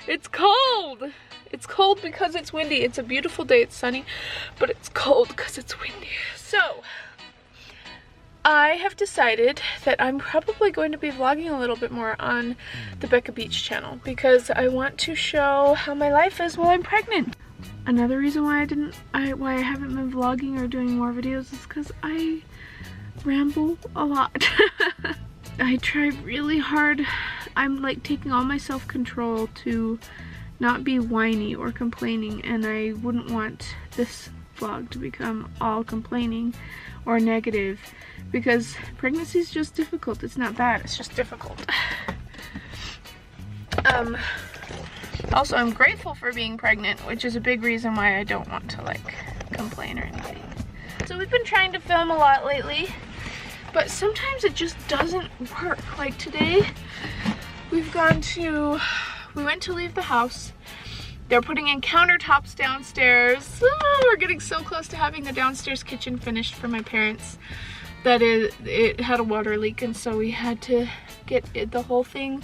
It's cold. It's cold because it's windy. It's a beautiful day, it's sunny, but it's cold because it's windy. So, I have decided that I'm probably going to be vlogging a little bit more on the Becca Beach channel because I want to show how my life is while I'm pregnant. Another reason why I haven't been vlogging or doing more videos is because I ramble a lot. I try really hard. I'm like taking all my self-control to not be whiny or complaining, and I wouldn't want this vlog to become all complaining or negative because pregnancy is just difficult. It's not bad, it's just difficult. Also, I'm grateful for being pregnant, which is a big reason why I don't want to like complain or anything. So we've been trying to film a lot lately, but sometimes it just doesn't work. Like today, we went to leave the house. They're putting in countertops downstairs. Oh, we're getting so close to having the downstairs kitchen finished for my parents that it had a water leak, and so we had to get the whole thing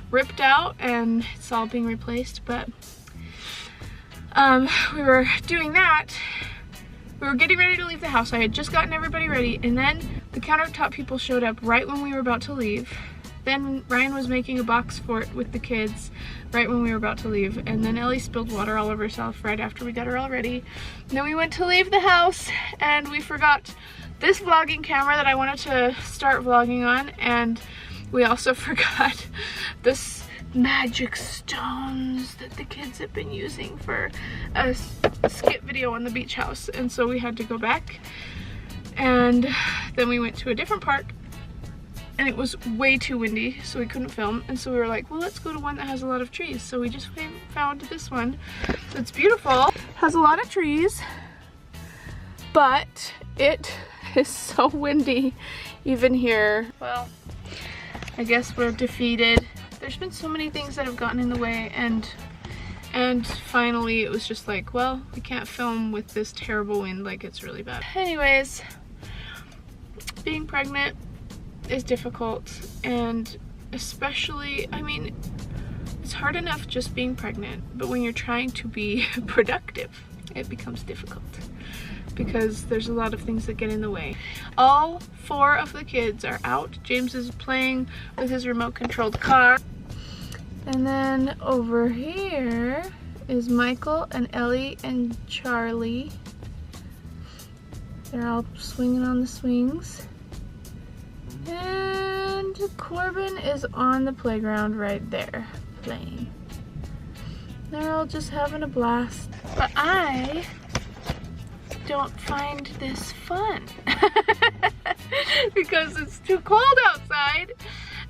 ripped out and it's all being replaced. But we were doing that. We were getting ready to leave the house. I had just gotten everybody ready, and then the countertop people showed up right when we were about to leave. Then Ryan was making a box fort with the kids right when we were about to leave, and then Ellie spilled water all over herself right after we got her all ready. And then we went to leave the house and we forgot this vlogging camera that I wanted to start vlogging on, and we also forgot this magic stones that the kids have been using for a skit video on the beach house. And so we had to go back, and then we went to a different park and it was way too windy, so we couldn't film. And so we were like, well, let's go to one that has a lot of trees. So we just found this one. It's beautiful, has a lot of trees, but it is so windy even here. Well, I guess we're defeated. There's been so many things that have gotten in the way, and finally it was just like, well, we can't film with this terrible wind, like it's really bad. Anyways, being pregnant is difficult, and especially, I mean, it's hard enough just being pregnant, but when you're trying to be productive, it becomes difficult because there's a lot of things that get in the way. All 4 of the kids are out. James is playing with his remote controlled car. And then over here is Michael and Ellie and Charlie. They're all swinging on the swings. And Corbin is on the playground right there playing. They're all just having a blast. But I don't find this fun because it's too cold outside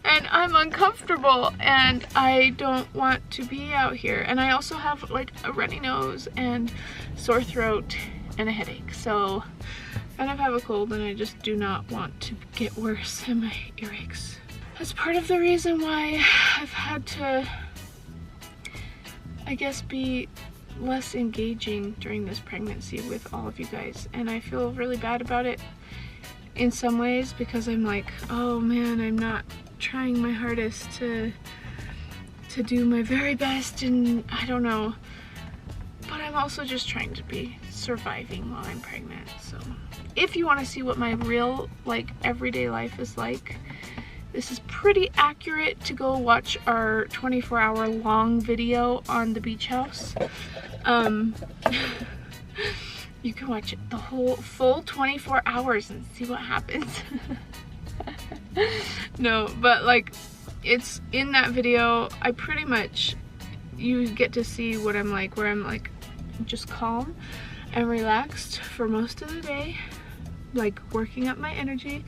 and I'm uncomfortable and I don't want to be out here. And I also have like a runny nose and sore throat and a headache. So I kind of have a cold and I just do not want to get worse and my earaches. That's part of the reason why I've had to, I guess, be less engaging during this pregnancy with all of you guys. And I feel really bad about it in some ways because I'm like, oh man, I'm not trying my hardest to do my very best, and I don't know. But I'm also just trying to be surviving while I'm pregnant. So if you want to see what my real like everyday life is like, this is pretty accurate. To go watch our 24-hour long video on the beach house. You can watch the whole full 24 hours and see what happens. No, but like, it's in that video, I pretty much, you get to see what I'm like, where I'm like just calm and relaxed for most of the day, like working up my energy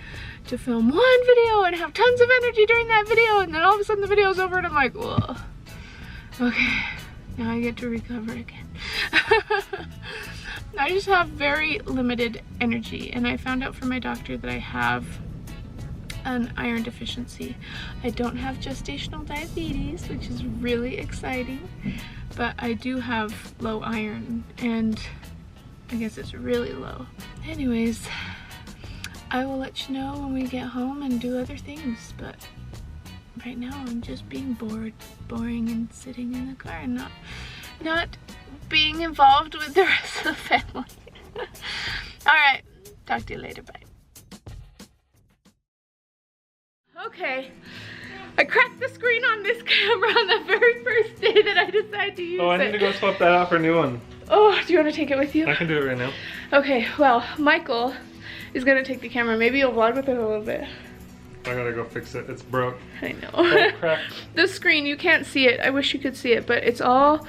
to film one video and have tons of energy during that video, and then all of a sudden the video's over and I'm like, whoa, okay, now I get to recover again. I just have very limited energy, and I found out from my doctor that I have an iron deficiency. I don't have gestational diabetes, which is really exciting, but I do have low iron, and I guess it's really low. Anyways, I will let you know when we get home and do other things, but right now I'm just being boring and sitting in the car and not being involved with the rest of the family. Alright, talk to you later, bye. Okay, I cracked the screen on this camera on the very first day that I decided to use it. Oh, I need to go swap that out for a new one. Oh, do you want to take it with you? I can do it right now. Okay, well, Michael is gonna take the camera. Maybe you'll vlog with it a little bit. I gotta go fix it. It's broke. I know. Oh, cracked. The screen, you can't see it. I wish you could see it, but it's all...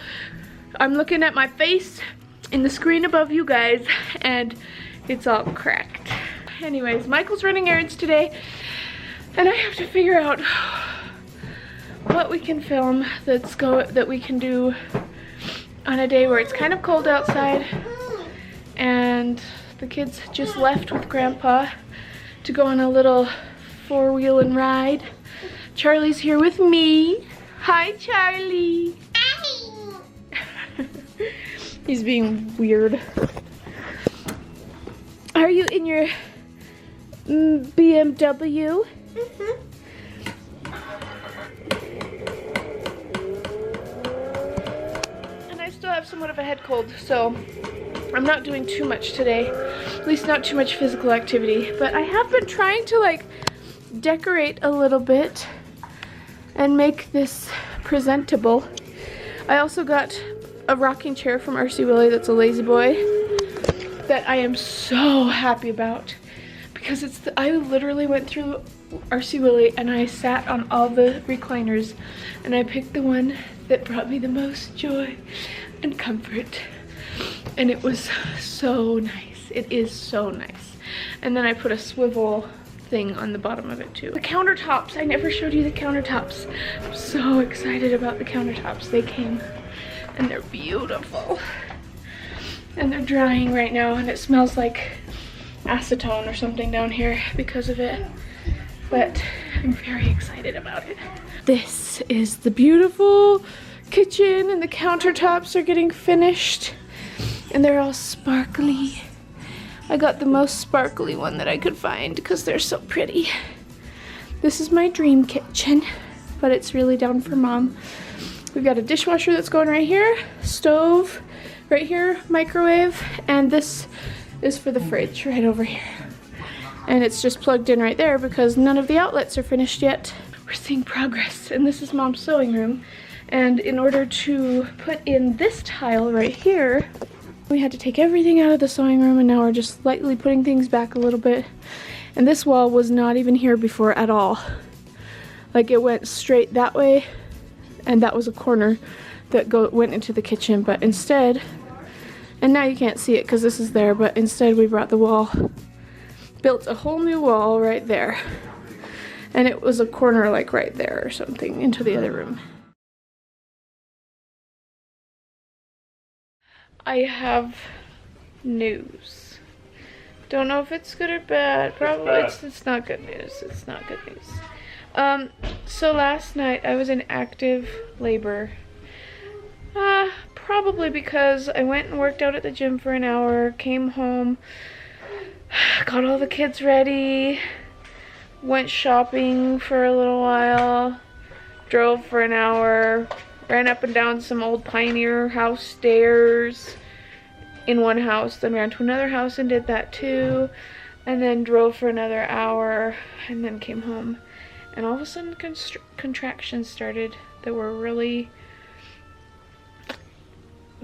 I'm looking at my face in the screen above you guys, and it's all cracked. Anyways, Michael's running errands today, and I have to figure out what we can film that we can do on a day where it's kind of cold outside, and the kids just left with Grandpa to go on a little four-wheeling ride. Charlie's here with me. Hi, Charlie. Hi. He's being weird. Are you in your BMW? Mm-hmm. And I still have somewhat of a head cold, so I'm not doing too much today. At least not too much physical activity. But I have been trying to like decorate a little bit and make this presentable. I also got a rocking chair from RC Willie that's a lazy boy that I am so happy about, because I literally went through RC Willie and I sat on all the recliners and I picked the one that brought me the most joy and comfort, and it was so nice. It is so nice. And then I put a swivel thing on the bottom of it too. The countertops, I never showed you the countertops. I'm so excited about the countertops. They came and they're beautiful. And they're drying right now, and it smells like acetone or something down here because of it. But I'm very excited about it. This is the beautiful kitchen, and the countertops are getting finished and they're all sparkly. I got the most sparkly one that I could find because they're so pretty. This is my dream kitchen, but it's really down for Mom. We've got a dishwasher that's going right here, stove right here, microwave, and this is for the fridge right over here. And it's just plugged in right there because none of the outlets are finished yet. We're seeing progress, and this is Mom's sewing room. And in order to put in this tile right here, we had to take everything out of the sewing room, and now we're just slightly putting things back a little bit. And this wall was not even here before at all. Like, it went straight that way, and that was a corner that went into the kitchen, but instead, and now you can't see it because this is there, but instead we brought the wall, built a whole new wall right there. And it was a corner like right there or something into the other room. I have news. Don't know if it's good or bad. Probably it's not good news. It's not good news. So last night I was in active labor. Probably because I went and worked out at the gym for an hour, came home, got all the kids ready, went shopping for a little while, drove for an hour, ran up and down some old Pioneer house stairs in one house, then ran to another house and did that too, and then drove for another hour, and then came home. And all of a sudden contractions started that were really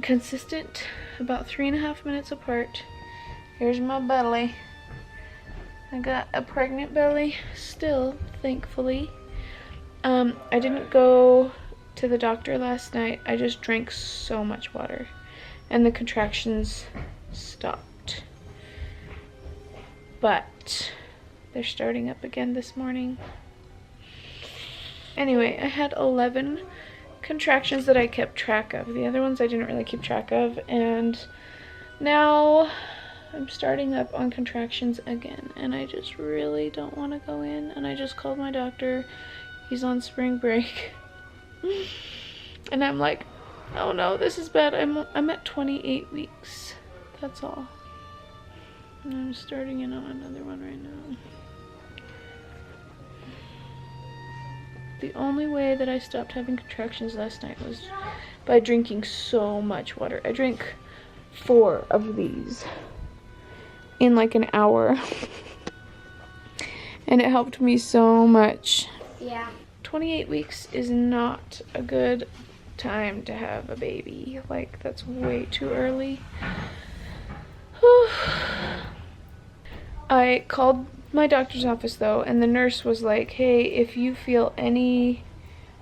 consistent, about 3.5 minutes apart. Here's my belly. I got a pregnant belly still, thankfully. I didn't go to the doctor last night. I just drank so much water and the contractions stopped. But they're starting up again this morning. Anyway, I had 11 contractions that I kept track of. The other ones I didn't really keep track of, and now I'm starting up on contractions again, and I just really don't want to go in, and I just called my doctor. He's on spring break. And I'm like, oh no, this is bad. I'm at 28 weeks. That's all. And I'm starting in on another one right now. The only way that I stopped having contractions last night was by drinking so much water. I drank 4 of these in like an hour. And it helped me so much. Yeah. 28 weeks is not a good time to have a baby. Like, that's way too early. I called my doctor's office though, and the nurse was like, hey, if you feel any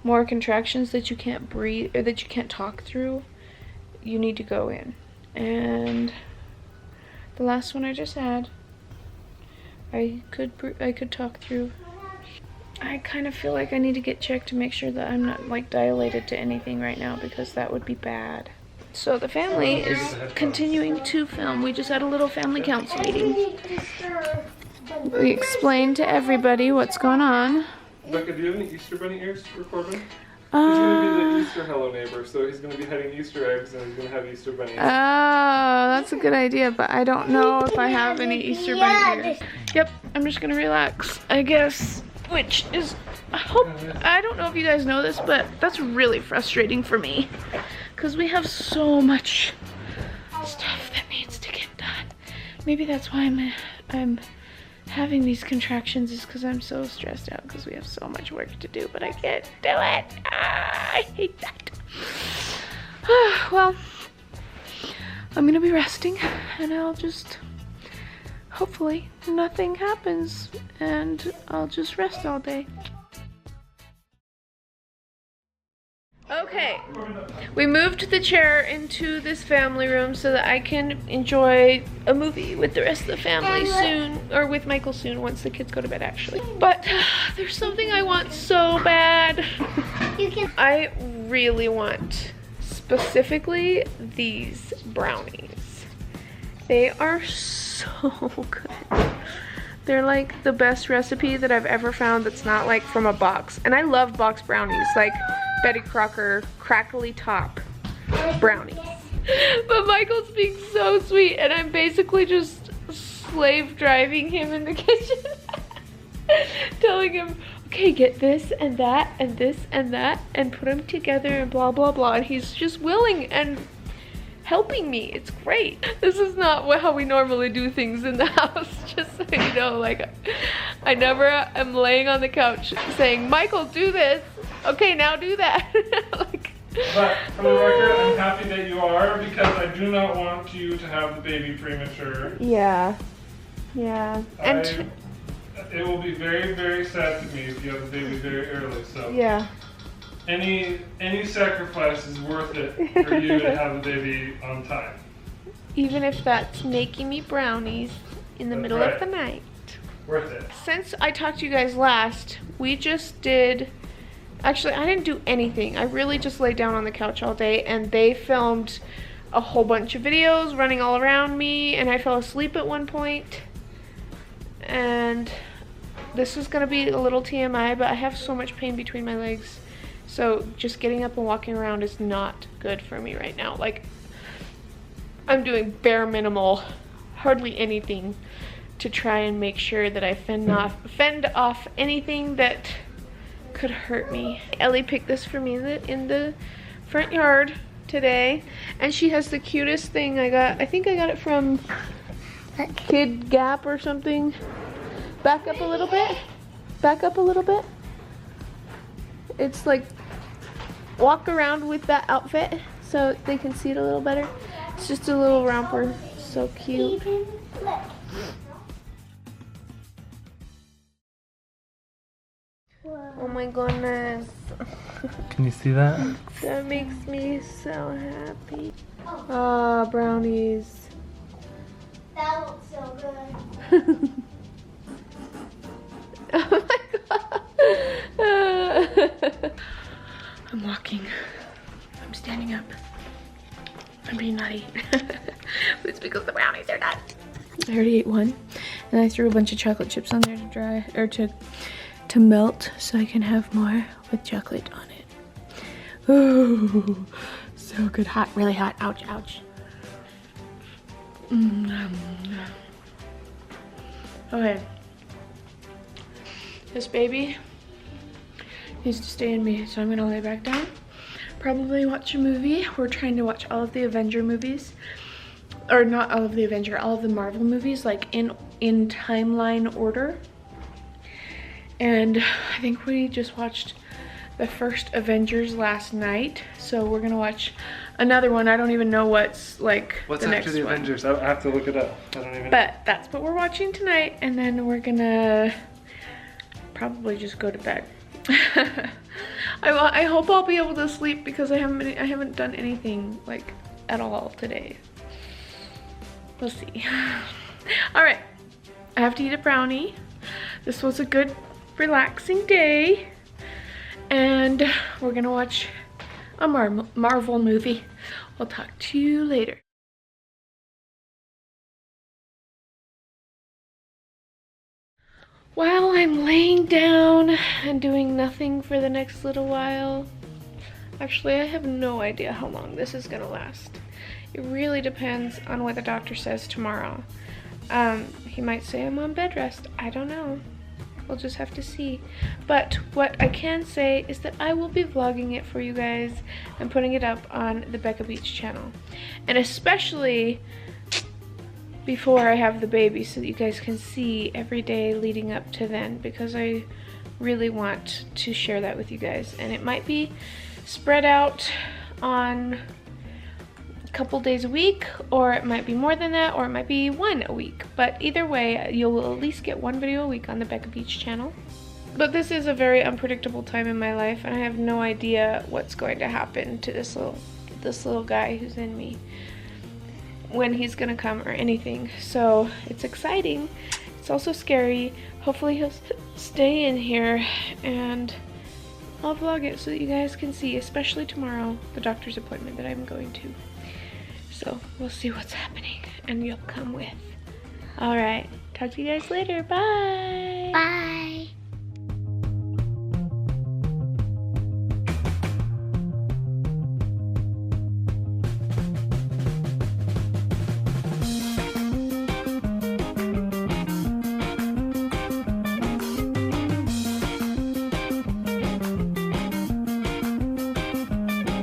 more contractions that you can't breathe or that you can't talk through, you need to go in. And the last one I just had, I could talk through. I kind of feel like I need to get checked to make sure that I'm not like dilated to anything right now, because that would be bad. So the family is continuing to film. We just had a little family council meeting. We explained to everybody what's going on. Becca, do you have any Easter Bunny ears to record with? He's going to be the Easter Hello Neighbor, so he's going to be hiding Easter eggs and he's going to have Easter bunnies. Oh, that's a good idea, but I don't know if I have any Easter bunny ears. Yep, I'm just going to relax, I guess, which is, I don't know if you guys know this, but that's really frustrating for me, because we have so much stuff that needs to get done. Maybe that's why I'm having these contractions, is because I'm so stressed out because we have so much work to do, but I can't do it. I hate that. Well, I'm gonna be resting, and I'll just, hopefully nothing happens, and I'll just rest all day. Okay, we moved the chair into this family room so that I can enjoy a movie with the rest of the family soon, or with Michael soon, once the kids go to bed actually. But there's something I want so bad. I really want specifically these brownies. They are so good. They're like the best recipe that I've ever found that's not like from a box. And I love box brownies, like Betty Crocker crackly top brownies. But Michael's being so sweet, and I'm basically just slave driving him in the kitchen. Telling him, okay, get this and that and this and that and put them together and blah blah blah. And he's just willing and helping me. It's great. This is not how we normally do things in the house, just so you know. Like, I never am laying on the couch saying, Michael, do this. Okay, now do that. Like, but for the record, I'm happy that you are, because I do not want you to have the baby premature. yeah. And it will be very, very sad to me if you have the baby very early. So yeah. Any sacrifice is worth it for you to have a baby on time. Even if that's making me brownies in the That's middle right. of the night. Worth it. Since I talked to you guys last, we just did, actually I didn't do anything. I really just laid down on the couch all day, and they filmed a whole bunch of videos running all around me, and I fell asleep at one point. And this is gonna be a little TMI, but I have so much pain between my legs. So just getting up and walking around is not good for me right now. Like, I'm doing bare minimal, hardly anything to try and make sure that I fend off anything that could hurt me. Ellie picked this for me in the front yard today, and she has the cutest thing I think I got it from Kid Gap or something. Back up a little bit. Back up a little bit. It's like, walk around with that outfit so they can see it a little better. It's just a little romper. So cute. Oh my goodness. Can you see that? That makes me so happy. Ah, brownies. That looks so good. Oh my god. I'm walking. I'm standing up. I'm being naughty. It's because the brownies are done. I already ate one, and I threw a bunch of chocolate chips on there to dry, or to melt, so I can have more with chocolate on it. Ooh, so good. Hot, really hot. Ouch, ouch. Okay. This baby needs to stay in me, so I'm gonna lay back down. Probably watch a movie. We're trying to watch all of the Avenger movies. Or not all of the Avenger, all of the Marvel movies, like in timeline order. And I think we just watched the first Avengers last night, so we're gonna watch another one. I don't even know what's like what's the after next the one. Avengers? I have to look it up. I don't even. But that's what we're watching tonight, and then we're gonna probably just go to bed. I hope I'll be able to sleep because I haven't done anything like at all today. We'll see. All right, I have to eat a brownie. This was a good, relaxing day. And we're gonna watch a Marvel movie. I'll talk to you later. While I'm laying down and doing nothing for the next little while, actually I have no idea how long this is gonna last. It really depends on what the doctor says tomorrow. He might say I'm on bed rest. I don't know. We'll just have to see. But what I can say is that I will be vlogging it for you guys and putting it up on the Becca Beach channel. And especially before I have the baby, so that you guys can see every day leading up to then, because I really want to share that with you guys. And it might be spread out on a couple days a week, or it might be more than that, or it might be one a week. But either way, you'll at least get one video a week on the Becca Beach channel. But this is a very unpredictable time in my life, and I have no idea what's going to happen to this little guy who's in me, when he's gonna come or anything. So it's exciting. It's also scary. Hopefully he'll stay in here, and I'll vlog it so that you guys can see, especially tomorrow, the doctor's appointment that I'm going to. So we'll see what's happening, and you'll come with. All right, talk to you guys later. Bye. Bye.